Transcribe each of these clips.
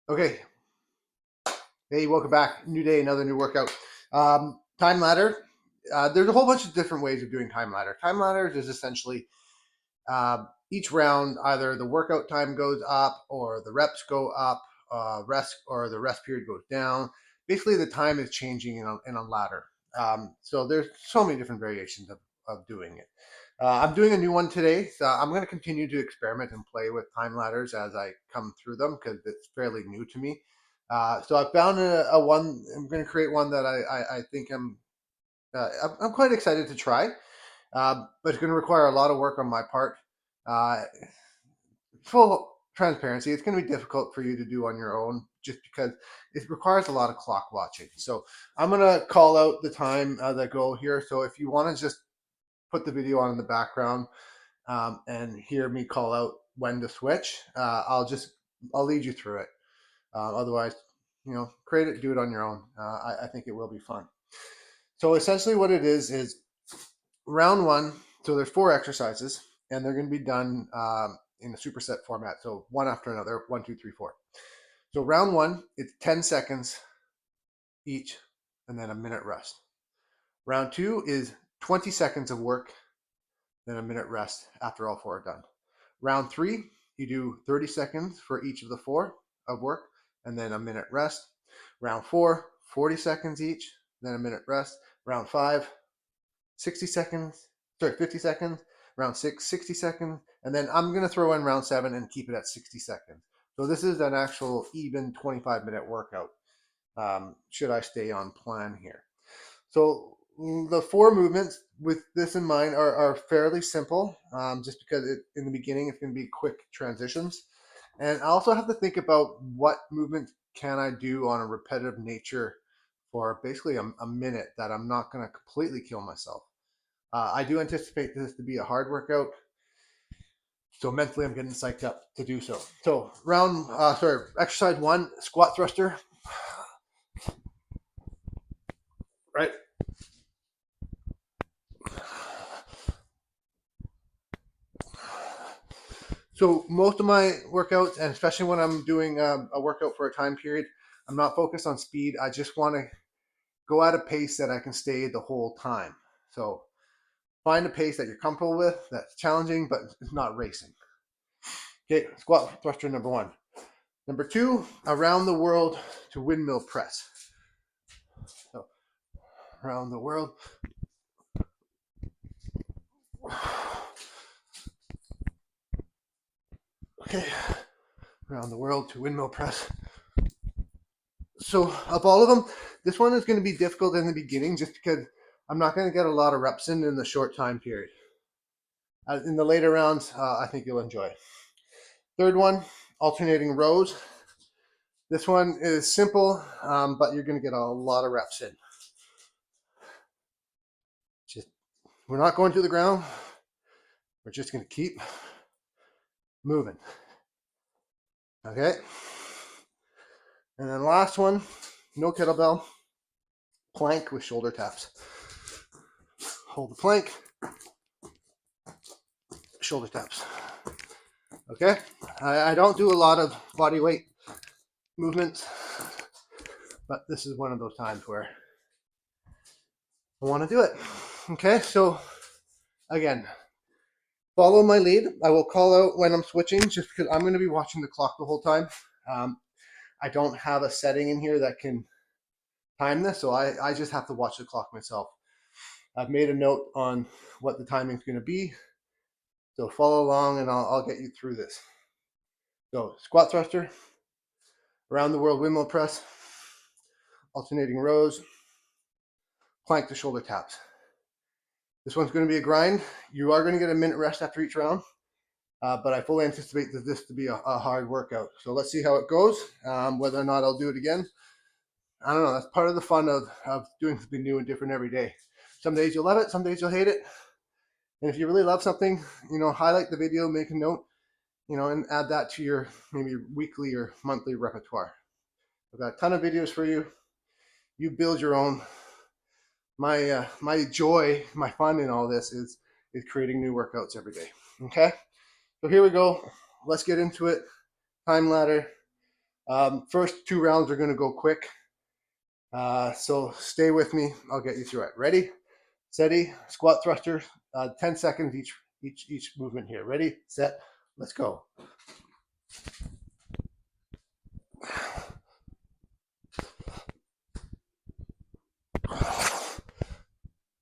Okay. Hey, welcome back. New day, another new workout. Time ladder. There's a whole bunch of different ways of doing time ladder. Time ladders is essentially each round, either the workout time goes up or the reps go up, rest or the rest period goes down. Basically, the time is changing in a ladder. So there's so many different variations of doing it. I'm doing a new one today. So I'm going to continue to experiment and play with time ladders as I come through them because it's fairly new to me. So I found a one. I'm going to create one that I think I'm quite excited to try, but it's going to require a lot of work on my part. Uh, Full transparency, it's going to be difficult for you to do on your own just because it requires a lot of clock watching. So I'm going to call out the time that go here. So if you want to just put the video on in the background and hear me call out when to switch, I'll lead you through it. Otherwise, create it, do it on your own. I think it will be fun. So essentially what it is round one. So there's 4 exercises and they're going to be done in a superset format. So one after another, 1, 2, 3, 4. So round one, it's 10 seconds each and then a minute rest. Round two is 20 seconds of work, then a minute rest after all 4 are done. Round 3, you do 30 seconds for each of the 4 of work and then a minute rest. Round 4, 40 seconds each, then a minute rest. Round 5, 50 seconds. Round 6, 60 seconds. And then I'm going to throw in round 7 and keep it at 60 seconds. So this is an actual even 25-minute workout, should I stay on plan here. So the 4 movements with this in mind are fairly simple, just because in the beginning it's going to be quick transitions. And I also have to think about what movement can I do on a repetitive nature for basically a minute that I'm not going to completely kill myself. I do anticipate this to be a hard workout, so mentally I'm getting psyched up to do so. So exercise 1, squat thruster. Right. So most of my workouts, and especially when I'm doing a workout for a time period, I'm not focused on speed. I just want to go at a pace that I can stay the whole time. So find a pace that you're comfortable with, that's challenging, but it's not racing. Okay, squat thruster number 1. Number 2, around the world to windmill press. So around the world. Okay, around the world to windmill press. So of all of them, this one is going to be difficult in the beginning just because I'm not going to get a lot of reps in the short time period. In the later rounds, I think you'll enjoy. Third one, alternating rows. This one is simple, but you're going to get a lot of reps in. We're not going to the ground. We're just going to keep moving. Okay. And then last one, no kettlebell, plank with shoulder taps. Hold the plank, shoulder taps. Okay. I don't do a lot of body weight movements, but this is one of those times where I want to do it. Okay. So again, follow my lead. I will call out when I'm switching just because I'm going to be watching the clock the whole time. I don't have a setting in here that can time this, so I just have to watch the clock myself. I've made a note on what the timing is going to be, so follow along and I'll get you through this. So squat thruster, around the world windmill press, alternating rows, plank to shoulder taps. This one's going to be a grind. You are going to get a minute rest after each round, but I fully anticipate this to be a hard workout. So let's see how it goes, whether or not I'll do it again. I don't know. That's part of the fun of doing something new and different every day. Some days you'll love it, some days you'll hate it. And if you really love something, highlight the video, make a note, and add that to your maybe weekly or monthly repertoire. I've got a ton of videos for you. You build your own. My joy, my fun in all this is creating new workouts every day. Okay, so here we go. Let's get into it. Time ladder. First 2 rounds are going to go quick. So stay with me. I'll get you through it. Ready, steady, squat thrusters, 10 seconds each movement here. Ready, set, let's go.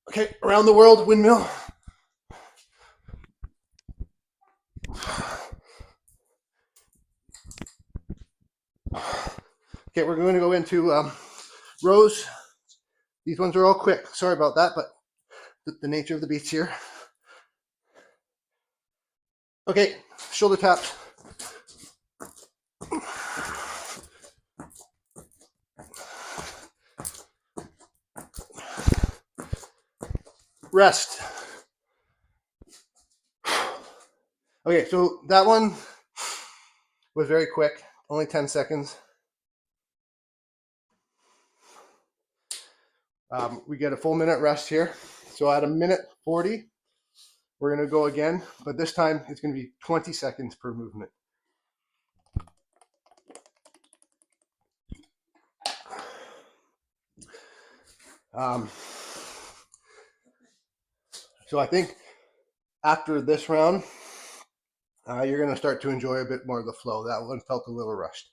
Okay, around the world, windmill. Okay, we're going to go into rows. These ones are all quick. Sorry about that, but the nature of the beast here. Okay, shoulder taps. Rest. Okay, so that one was very quick, only 10 seconds. We get a full minute rest here. So at a minute 40, we're going to go again, but this time it's going to be 20 seconds per movement. So I think after this round, you're going to start to enjoy a bit more of the flow. That one felt a little rushed.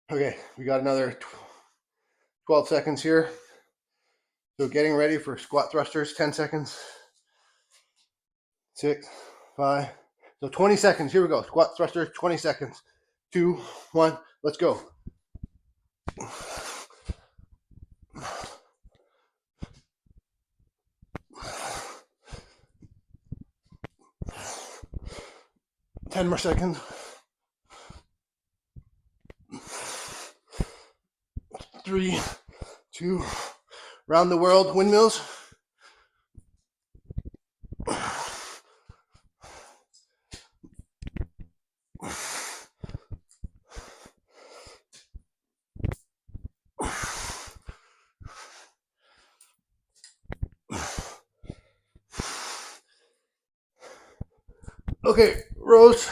Okay, we got another 12 seconds here. So getting ready for squat thrusters, 10 seconds. 6, 5. So 20 seconds. Here we go. Squat thrusters, 20 seconds. 2, 1, let's go. Ten more seconds. 3, 2, round the world, windmills. Okay, rows.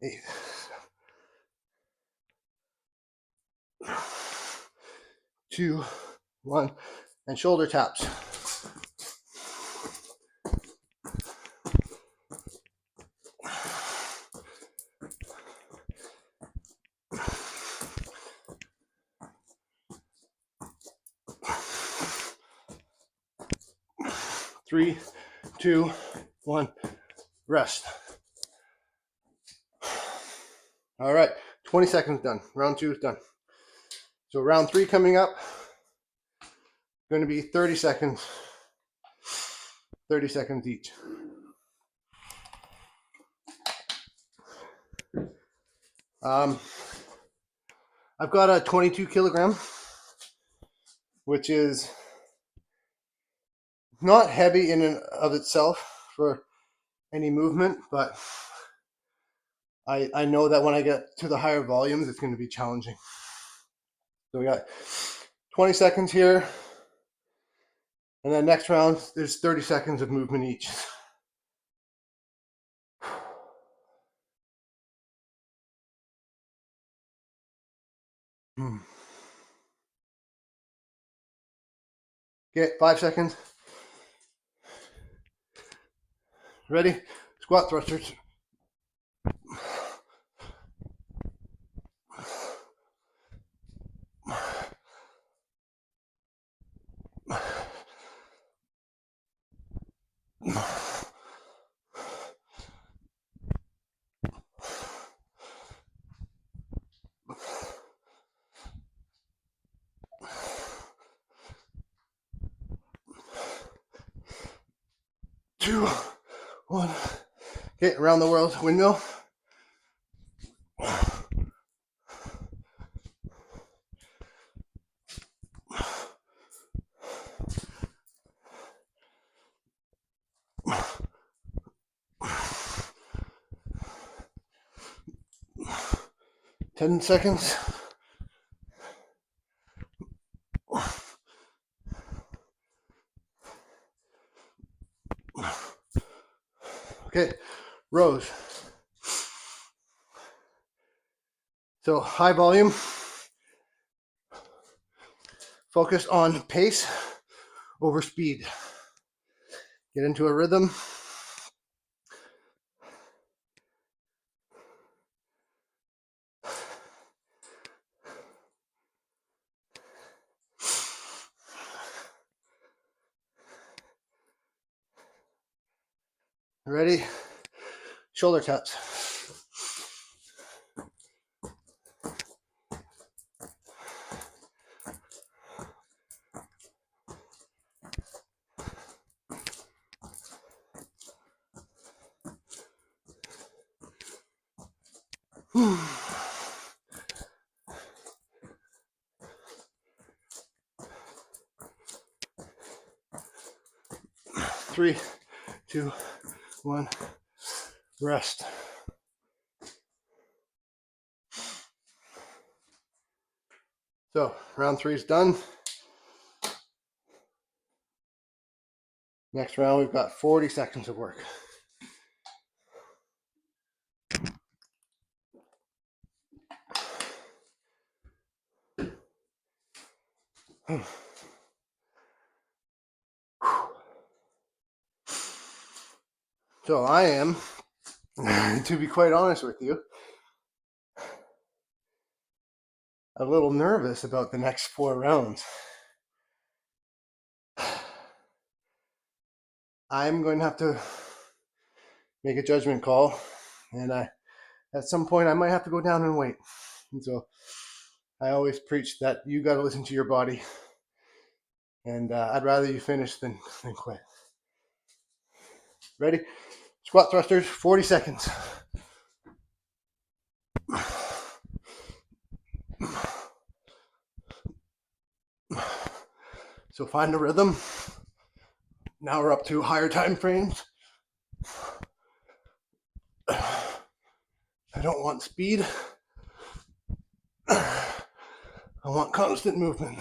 Eight. 2, 1, and shoulder taps. Three, 2, 1, rest. All right, 20 seconds done. Round 2 is done. So round 3 coming up, going to be 30 seconds. 30 seconds each. I've got a 22 kilogram, which is not heavy in and of itself for any movement, but I know that when I get to the higher volumes, it's going to be challenging. So we got 20 seconds here. And then next round, there's 30 seconds of movement each. Okay, 5 seconds. Ready? Squat thrusters. Two, 1. Okay, around the world, windmill. 10 seconds. Okay, rows. So high volume, focus on pace over speed. Get into a rhythm. Ready? Shoulder taps. Three, two, one, rest. So round 3 is done. Next round, we've got 40 seconds of work. So I am, to be quite honest with you, a little nervous about the next 4 rounds. I'm going to have to make a judgment call, and at some point I might have to go down and wait. And so I always preach that you got to listen to your body, and I'd rather you finish than quit. Ready? Squat thrusters, 40 seconds. So find a rhythm. Now we're up to higher time frames. I don't want speed. I want constant movement.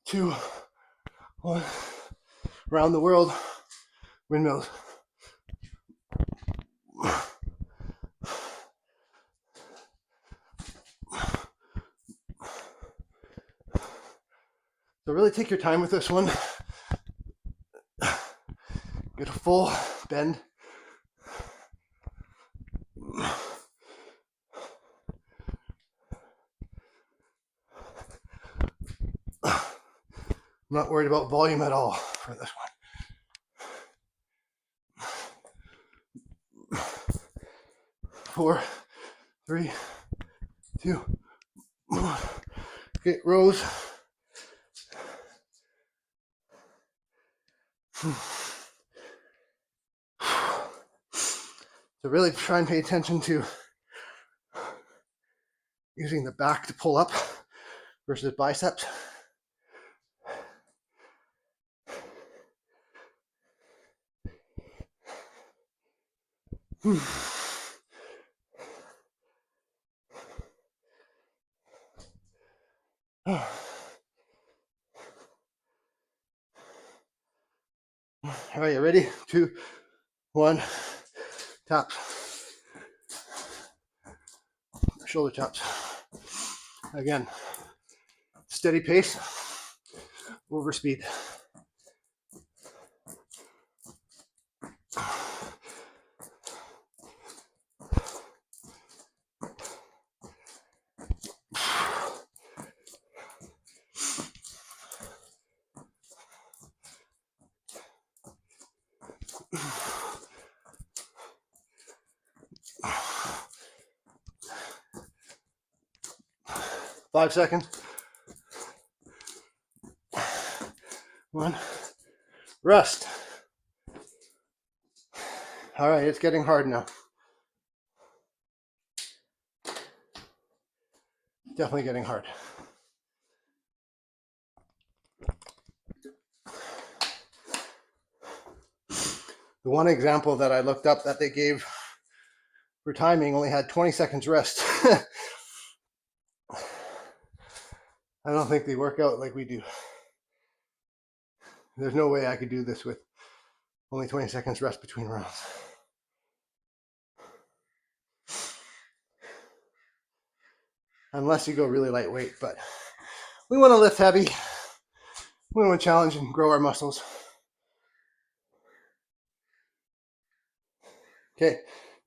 Two, one, around the world, windmills. So really take your time with this one. Get a full bend. I'm not worried about volume at all for this one. 4, 3, 2, 1. Okay, rows. So really try and pay attention to using the back to pull up versus biceps. All right, you ready? 2, 1, taps. Shoulder taps. Again, steady pace over speed. Five seconds. 1, rest. All right, it's getting hard now. definitely getting hard. The one example that I looked up that they gave for timing only had 20 seconds rest. I don't think they work out like we do. There's no way I could do this with only 20 seconds rest between rounds. Unless you go really lightweight, but we want to lift heavy. We want to challenge and grow our muscles. Okay,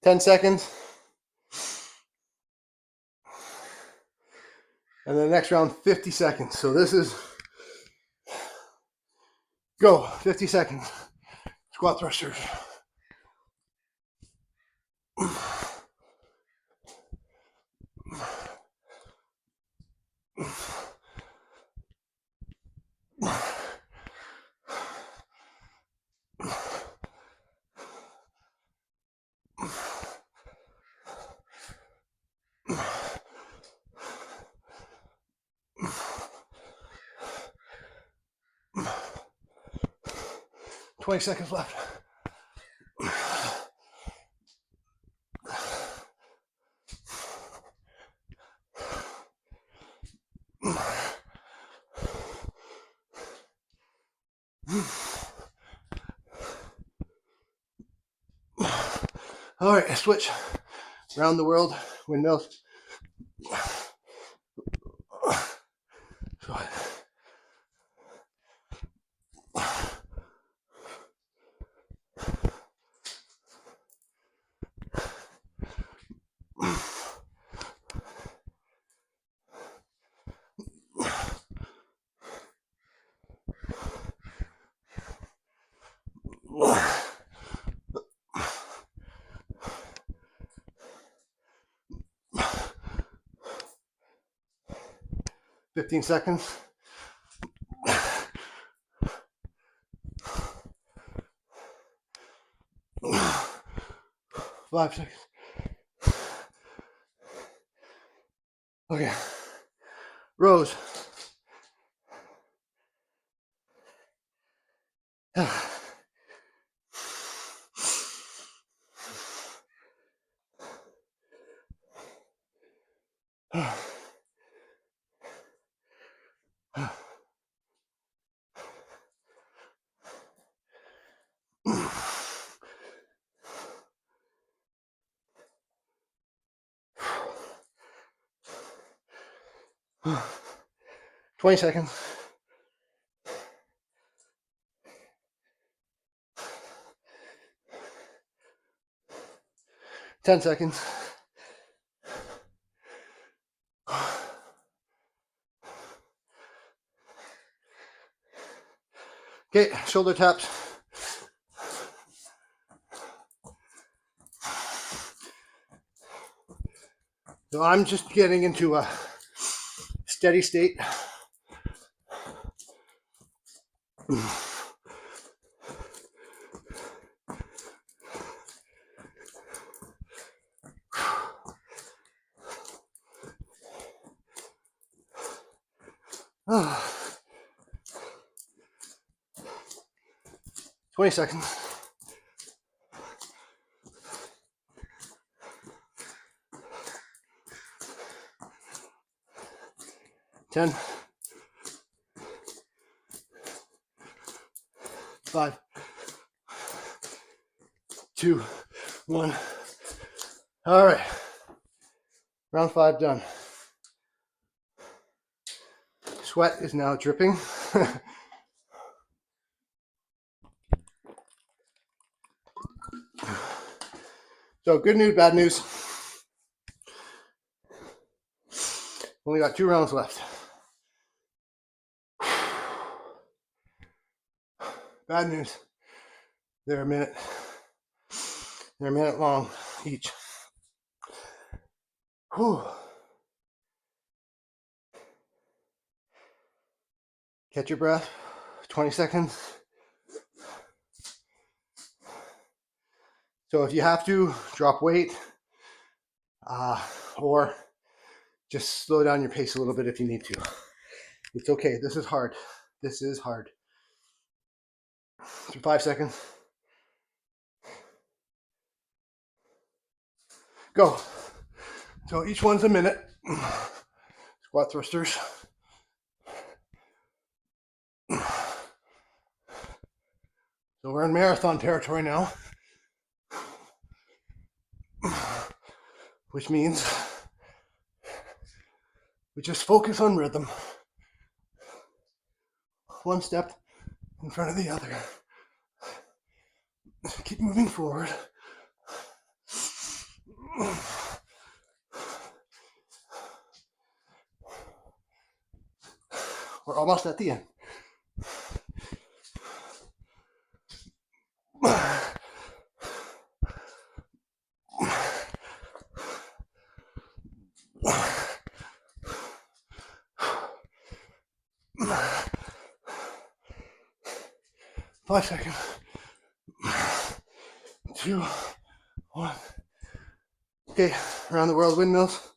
10 seconds. And then the next round, 50 seconds. So this is go, 50 seconds. Squat thrusters. Twenty seconds left. All right, switch. Around the world, windmills. Squat. Fifteen seconds. 5 seconds. Okay. Rows. Huh. 20 seconds. 10 seconds. Okay, shoulder taps. So I'm just getting into a steady state. Oh. 20 seconds. 10. 5. 2. 1. All right. Round 5 done. Sweat is now dripping. So good news, bad news. Only got 2 rounds left. Bad news. They're a minute. They're a minute long each. Whew. Catch your breath. 20 seconds. So if you have to, drop weight or Just slow down your pace a little bit if you need to. It's okay. This is hard. This is hard. For 5 seconds. Go. So each one's a minute. Squat thrusters. So we're in marathon territory now, which means we just focus on rhythm. One step in front of the other. Keep moving forward. We're almost at the end. Five seconds. 2, 1. Okay, around the world windmills.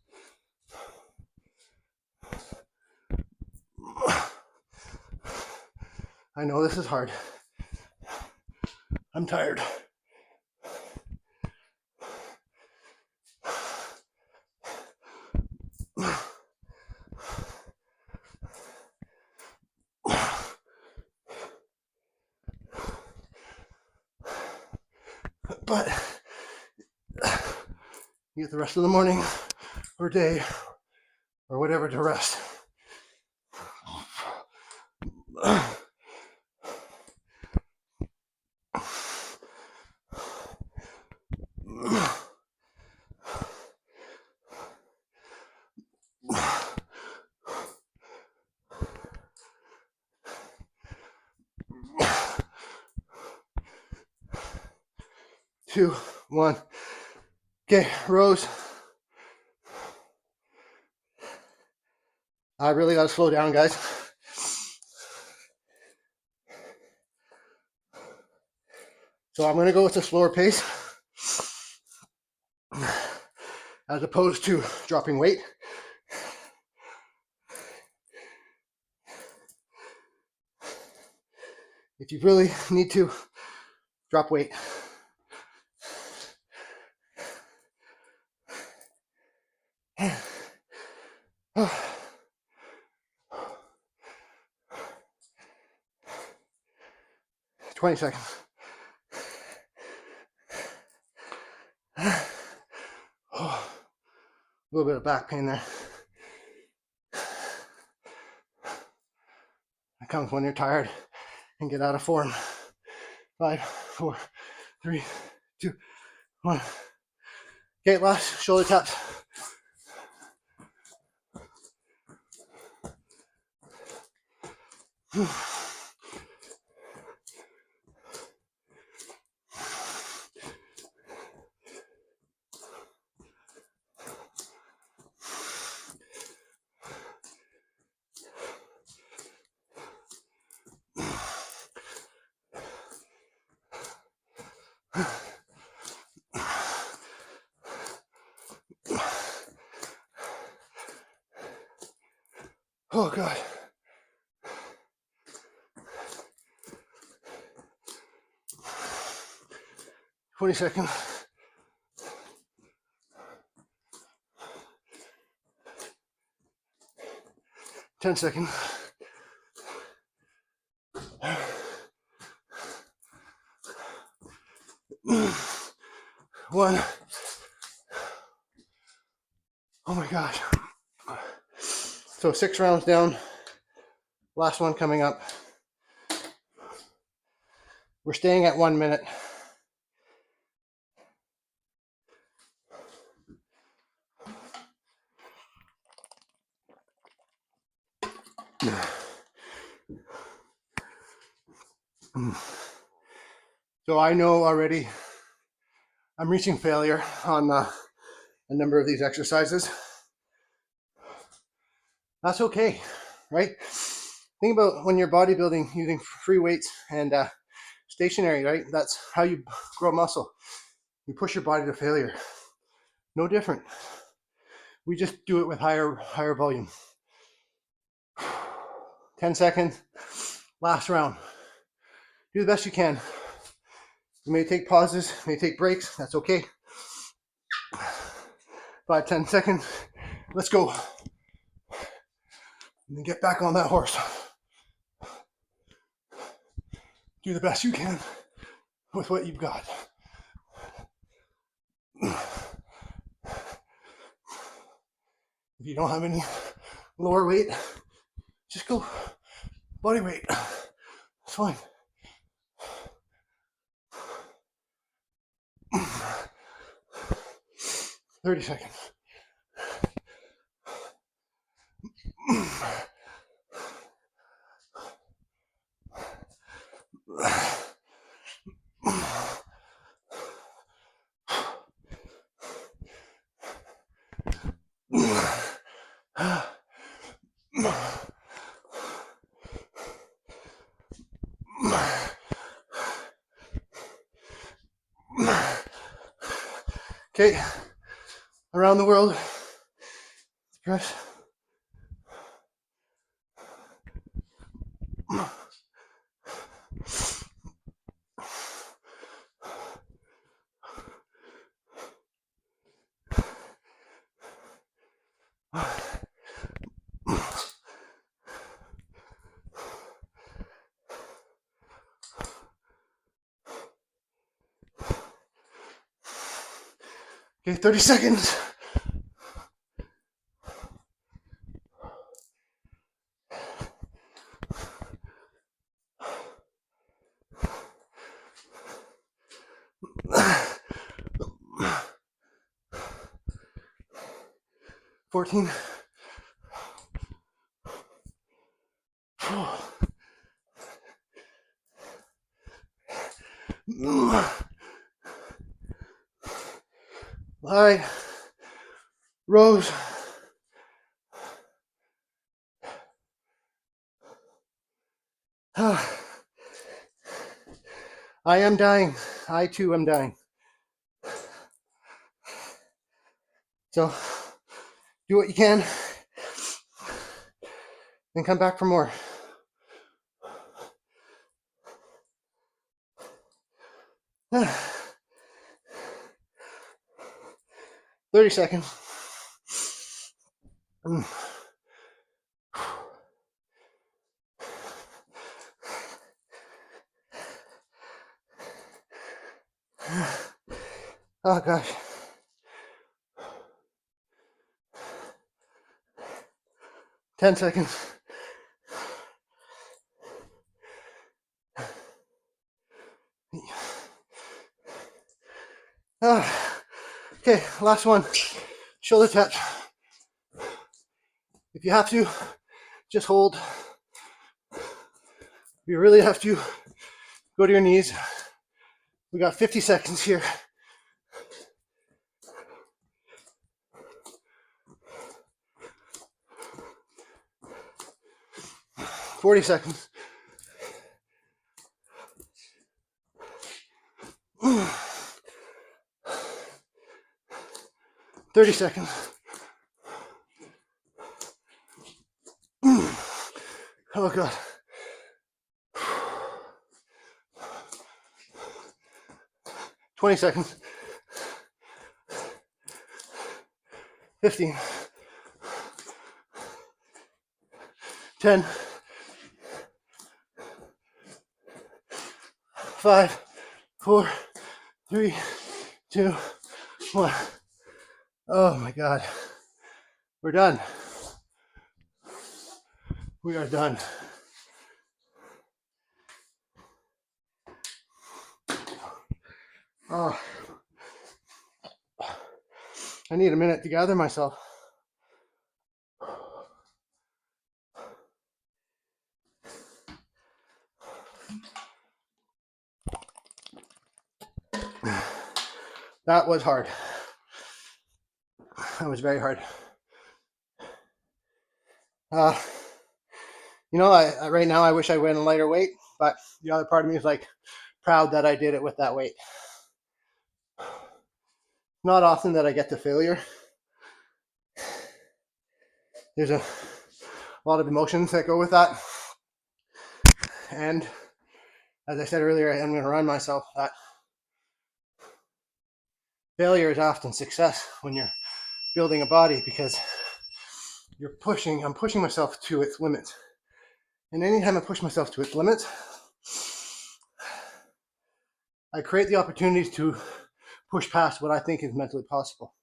I know this is hard. I'm tired. But you get the rest of the morning or day or whatever to rest. Two, one. Okay, rows. I really gotta slow down, guys. So I'm gonna go with a slower pace as opposed to dropping weight. If you really need to, drop weight. Oh. 20 seconds. Oh, a little bit of back pain there. It comes when you're tired and get out of form. 5, 4, 3, 2, 1. Okay, last shoulder taps. Oh God. 20 seconds. 10 seconds. 1. Oh my gosh. So 6 rounds down. Last one coming up. We're staying at 1 minute. So I know already I'm reaching failure on a number of these exercises. That's okay, right? Think about when you're bodybuilding using free weights and stationary, right? That's how you grow muscle. You push your body to failure. No different. We just do it with higher volume. 10 seconds, last round. Do the best you can. You may take pauses, may take breaks, that's okay. 5, 10 seconds, let's go. And then get back on that horse. Do the best you can with what you've got. If you don't have any lower weight, just go body weight. It's fine. 30 seconds. Okay, around the world, press. Okay, 30 seconds. $14. All right, rows. I am dying. I too am dying. So do what you can and come back for more. Ah. 30 seconds. Oh gosh. Ten seconds. Okay, last one. Shoulder tap. If you have to, just hold. If you really have to, go to your knees. We got 50 seconds here. $40 seconds. 30 seconds. Oh God. 20 seconds. 15. 10. 5, 4, 3, 2, 1. Oh my God. We're done. We are done. Oh, I need a minute to gather myself. That was hard. That was very hard. You know, I right now I wish I went a lighter weight, but the other part of me is like proud that I did it with that weight. Not often that I get to failure. there's a lot of emotions that go with that. And as I said earlier, I'm going to remind myself that failure is often success when you're building a body, because I'm pushing myself to its limits. And anytime I push myself to its limits, I create the opportunities to push past what I think is mentally possible.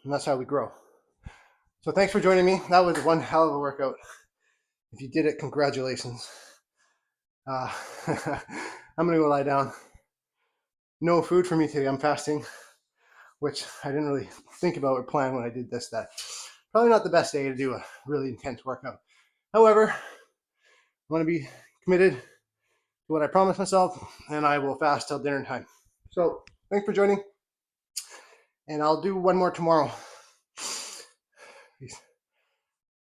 And that's how we grow. So thanks for joining me. That was one hell of a workout. If you did it, congratulations. I'm going to go lie down. No food for me today. I'm fasting, which I didn't really think about or plan when I did this. That probably not the best day to do a really intense workout. However, I want to be committed to what I promised myself, and I will fast till dinner time. So thanks for joining, and I'll do one more tomorrow. Peace.